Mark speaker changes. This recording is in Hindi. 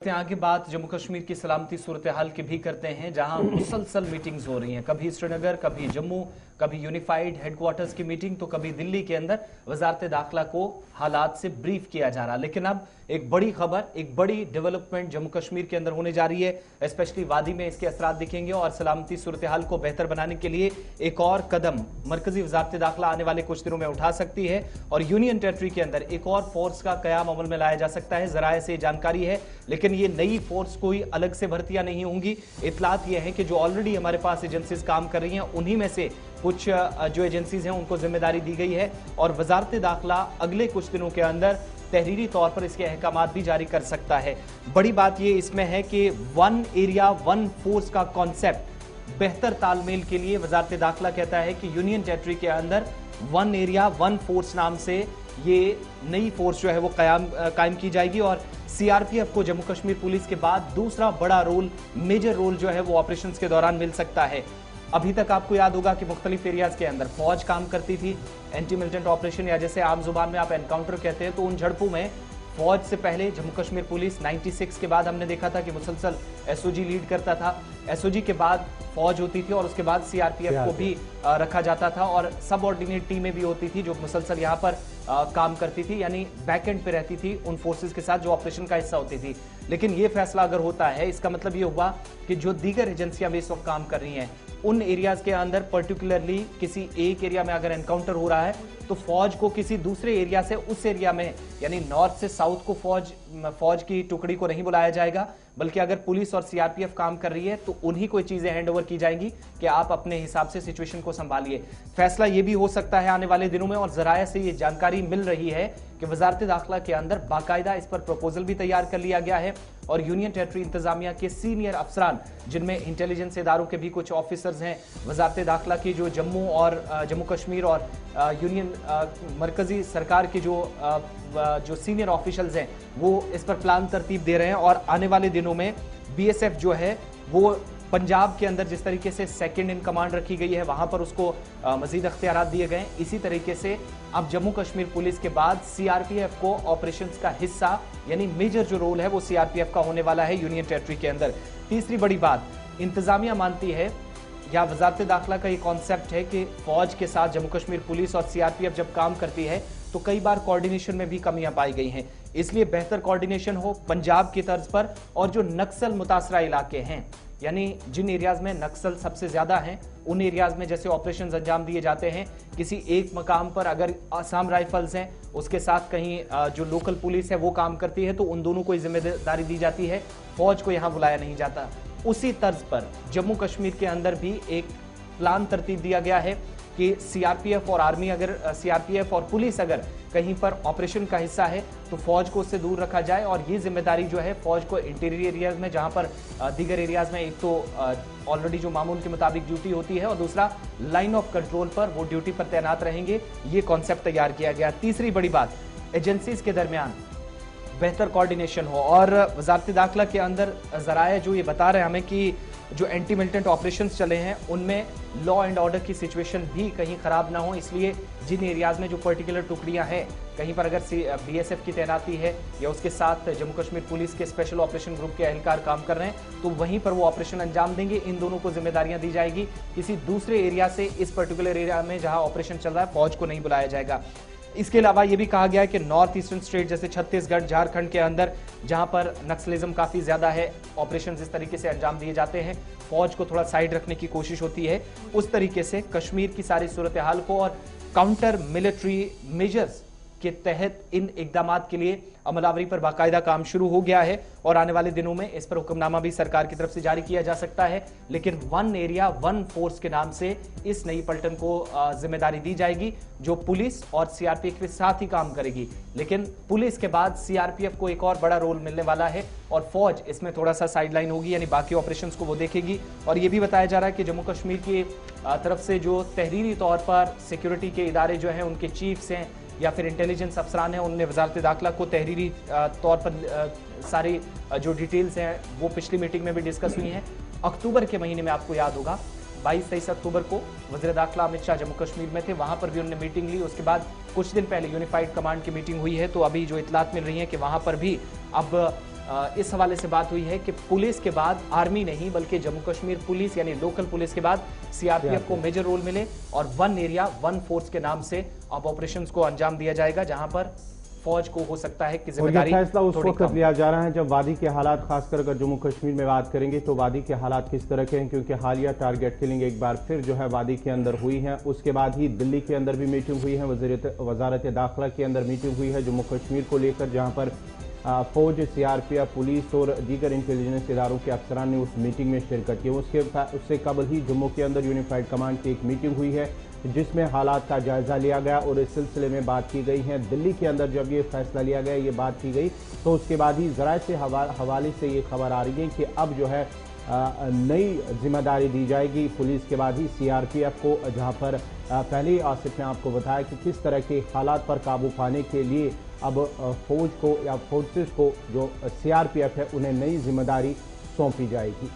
Speaker 1: आगे बात जम्मू कश्मीर की सलामती सूरत हाल की भी करते हैं, जहां मुसलसल मीटिंग्स हो रही हैं। कभी श्रीनगर, कभी जम्मू, कभी यूनिफाइड हेडक्वार्टर्स की मीटिंग, तो कभी दिल्ली के अंदर वजारत दाखिला को हालात से ब्रीफ किया जा रहा। लेकिन अब एक बड़ी खबर, एक बड़ी डेवलपमेंट जम्मू कश्मीर के अंदर होने जा रही है। स्पेशली वादी में इसके असरात दिखेंगे और सलामती सूरत हाल को बेहतर बनाने के लिए एक और कदम मरकजी वजारत दाखिला आने वाले कुछ दिनों में उठा सकती है और यूनियन टेरिटरी के अंदर एक और फोर्स का कयाम अमल में लाया जा सकता है। जराये से जानकारी है, लेकिन ये नई फोर्स कोई अलग से भर्तियां नहीं होंगी। इतलात यह है कि जो ऑलरेडी हमारे पास एजेंसीज काम कर रही हैं, उन्हीं में से कुछ जो एजेंसीज हैं उनको जिम्मेदारी दी गई है और वजारत दाखिला अगले कुछ दिनों के अंदर तहरीरी तौर पर इसके अहकामात भी जारी कर सकता है। बड़ी बात यह इसमें है कि वन एरिया वन फोर्स का कॉन्सेप्ट बेहतर तालमेल के लिए वजारत दाखिला कहता है कि यूनियन टेरिटरी के अंदर वन एरिया वन फोर्स नाम से ये नई फोर्स जो है वो कायम की जाएगी और सीआरपीएफ को जम्मू कश्मीर पुलिस के बाद दूसरा बड़ा रोल, मेजर रोल जो है वो ऑपरेशंस के दौरान मिल सकता है। अभी तक आपको याद होगा कि मुख्तलिफ एरियाज के अंदर फौज काम करती थी, एंटी मिलिटेंट ऑपरेशन या जैसे आम जुबान में आप एनकाउंटर कहते हैं, तो उन झड़पों में फौज से पहले जम्मू कश्मीर पुलिस 96 के बाद हमने देखा था कि मुसलसल एसओजी लीड करता था। एसओजी के बाद फौज होती थी और उसके बाद सीआरपीएफ को भी रखा जाता था और सब ऑर्डिनेट टीमें भी होती थी जो मुसलसल यहां पर काम करती थी, यानी बैक एंड पे रहती थी उन फोर्सेस के साथ जो ऑपरेशन का हिस्सा होती थी। लेकिन ये फैसला अगर होता है, इसका मतलब ये हुआ कि जो दीगर एजेंसियां भी इस वक्त काम कर रही हैं, उन एरियाज के अंदर पर्टिकुलरली किसी एक एरिया में अगर एनकाउंटर हो रहा है तो फौज को किसी दूसरे एरिया से उस एरिया में, यानी नॉर्थ से साउथ को फौज की टुकड़ी को नहीं बुलाया जाएगा, बल्कि अगर पुलिस और सीआरपीएफ काम कर रही है तो उन्हीं को चीजें हैंडओवर की जाएंगी कि आप अपने हिसाब से सिचुएशन को संभालिए। फैसला यह भी हो सकता है आने वाले दिनों में और जराये से यह जानकारी मिल रही है कि वजारत दाखिला के अंदर बाकायदा इस पर प्रपोजल भी तैयार कर लिया गया है और यूनियन टेरिटरी इंतजामिया के सीनियर अफसरान, जिनमें इंटेलिजेंस इदारों के भी कुछ ऑफिसर्स हैं, वजारत दाखिला की जो जम्मू कश्मीर और यूनियन मरकजी सरकार के जो सीनियर ऑफिशियल्स हैं, वो इस पर प्लान तरतीब दे रहे हैं और आने वाले दिनों में बीएसएफ जो है वो पंजाब के अंदर जिस तरीके से सेकंड इन कमांड रखी गई है, वहां पर उसको मजीद अख्तियारात दिए गए। इसी तरीके से अब जम्मू कश्मीर पुलिस के बाद सीआरपीएफ को ऑपरेशंस का हिस्सा, यानी मेजर जो रोल है वो सीआरपीएफ का होने वाला है यूनियन टेरिटरी के अंदर। तीसरी बड़ी बात, इंतजामिया मानती है या वजारत दाखिला का ये कॉन्सेप्ट है कि फौज के साथ जम्मू कश्मीर पुलिस और सीआरपीएफ जब काम करती है तो कई बार कोऑर्डिनेशन में भी कमियां पाई गई हैं, इसलिए बेहतर कोऑर्डिनेशन हो पंजाब की तर्ज पर। और जो नक्सल मुतासरा इलाके हैं, यानी जिन एरियाज में नक्सल सबसे ज्यादा हैं, उन एरियाज में जैसे ऑपरेशंस अंजाम दिए जाते हैं, किसी एक मकाम पर अगर आसाम राइफल्स हैं, उसके साथ कहीं जो लोकल पुलिस है वो काम करती है, तो उन दोनों को जिम्मेदारी दी जाती है, फौज को यहां बुलाया नहीं जाता। उसी तर्ज पर जम्मू कश्मीर के अंदर भी एक प्लान तरतीब दिया गया है कि सीआरपीएफ और आर्मी, अगर सीआरपीएफ और पुलिस अगर कहीं पर ऑपरेशन का हिस्सा है तो फौज को उससे दूर रखा जाए और ये जिम्मेदारी जो है फौज को इंटीरियर एरियाज में, जहां पर दीगर एरियाज में एक तो ऑलरेडी जो मामूल के मुताबिक ड्यूटी होती है और दूसरा लाइन ऑफ कंट्रोल पर वो ड्यूटी पर तैनात रहेंगे, ये कॉन्सेप्ट तैयार किया गया। तीसरी बड़ी बात, एजेंसीज के दरमियान बेहतर कोऑर्डिनेशन हो और वजारत दाखिला के अंदर जराये जो ये बता रहे हैं हमें कि जो एंटी मिलिटेंट ऑपरेशंस चले हैं उनमें लॉ एंड ऑर्डर की सिचुएशन भी कहीं खराब ना हो, इसलिए जिन एरियाज में जो पर्टिकुलर टुकड़ियां हैं, कहीं पर अगर बीएसएफ की तैनाती है या उसके साथ जम्मू कश्मीर पुलिस के स्पेशल ऑपरेशन ग्रुप के एहलकार काम कर रहे हैं, तो वहीं पर वो ऑपरेशन अंजाम देंगे। इन दोनों को जिम्मेदारियां दी जाएगी, किसी दूसरे एरिया से इस पर्टिकुलर एरिया में जहां ऑपरेशन चल रहा है फौज को नहीं बुलाया जाएगा। इसके अलावा यह भी कहा गया है कि नॉर्थ ईस्टर्न स्टेट जैसे छत्तीसगढ़, झारखंड के अंदर जहां पर नक्सलिज्म काफी ज्यादा है, ऑपरेशन इस तरीके से अंजाम दिए जाते हैं, फौज को थोड़ा साइड रखने की कोशिश होती है, उस तरीके से कश्मीर की सारी सूरत हाल को और काउंटर मिलिट्री मेजर्स के तहत इन इकदामात के लिए अमलावरी पर बाकायदा काम शुरू हो गया है और आने वाले दिनों में इस पर हुक्मनामा भी सरकार की तरफ से जारी किया जा सकता है। लेकिन वन एरिया वन फोर्स के नाम से इस नई पलटन को जिम्मेदारी दी जाएगी जो पुलिस और सीआरपीएफ के साथ ही काम करेगी। लेकिन पुलिस के बाद सीआरपीएफ को एक और बड़ा रोल मिलने वाला है और फौज इसमें थोड़ा सा साइडलाइन होगी, यानी बाकी ऑपरेशंस को वो देखेगी। और ये भी बताया जा रहा है कि जम्मू कश्मीर की तरफ से जो तहरीरी तौर पर सिक्योरिटी के इदारे जो हैं, उनके चीफ्स हैं या फिर इंटेलिजेंस अफसरान हैं, उनने वजारत दाखिला को तहरीरी तौर पर सारी जो डिटेल्स हैं वो पिछली मीटिंग में भी डिस्कस हुई हैं। अक्टूबर के महीने में आपको याद होगा 22-23 अक्टूबर को वज़ीर दाखिला अमित शाह जम्मू कश्मीर में थे, वहां पर भी उन्होंने मीटिंग ली। उसके बाद कुछ दिन पहले यूनिफाइड कमांड की मीटिंग हुई है, तो अभी जो इतलात मिल रही है कि वहां पर भी अब इस हवाले से बात हुई है कि पुलिस के बाद आर्मी नहीं बल्कि जम्मू कश्मीर पुलिस यानी लोकल पुलिस के बाद सीआरपीएफ को मेजर रोल मिले और वन एरिया वन फोर्स के नाम से अब ऑपरेशंस को अंजाम दिया जाएगा, जहां पर फौज को हो सकता है कि जिम्मेदारी
Speaker 2: फैसला उस वक्त लिया जा रहा है जब वादी के हालात, खासकर अगर जम्मू कश्मीर में बात करेंगे तो वादी के हालात किस तरह के हैं, क्योंकि हालिया टारगेट किलिंग एक बार फिर जो है वादी के अंदर हुई है। उसके बाद ही दिल्ली के अंदर भी मीटिंग हुई है, वजारत दाखिला के अंदर मीटिंग हुई है जम्मू कश्मीर को लेकर, जहां पर फौज, सीआरपीएफ, पुलिस और दीगर इंटेलिजेंस इदारों के अफसरान ने उस मीटिंग में शिरकत की। उससे कबल ही जम्मू के अंदर यूनिफाइड कमांड की एक मीटिंग हुई है जिसमें हालात का जायजा लिया गया और इस सिलसिले में बात की गई है। दिल्ली के अंदर जब ये फैसला लिया गया, ये बात की गई, तो उसके बाद ही ज़राए से हवाले से ये खबर आ रही है कि अब जो है नई जिम्मेदारी दी जाएगी पुलिस के बाद ही सीआरपीएफ को, जहां पर पहले ही आसिफ ने आपको बताया कि किस तरह के हालात पर काबू पाने के लिए अब फौज को या फोर्सेस को जो सीआरपीएफ है उन्हें नई जिम्मेदारी सौंपी जाएगी।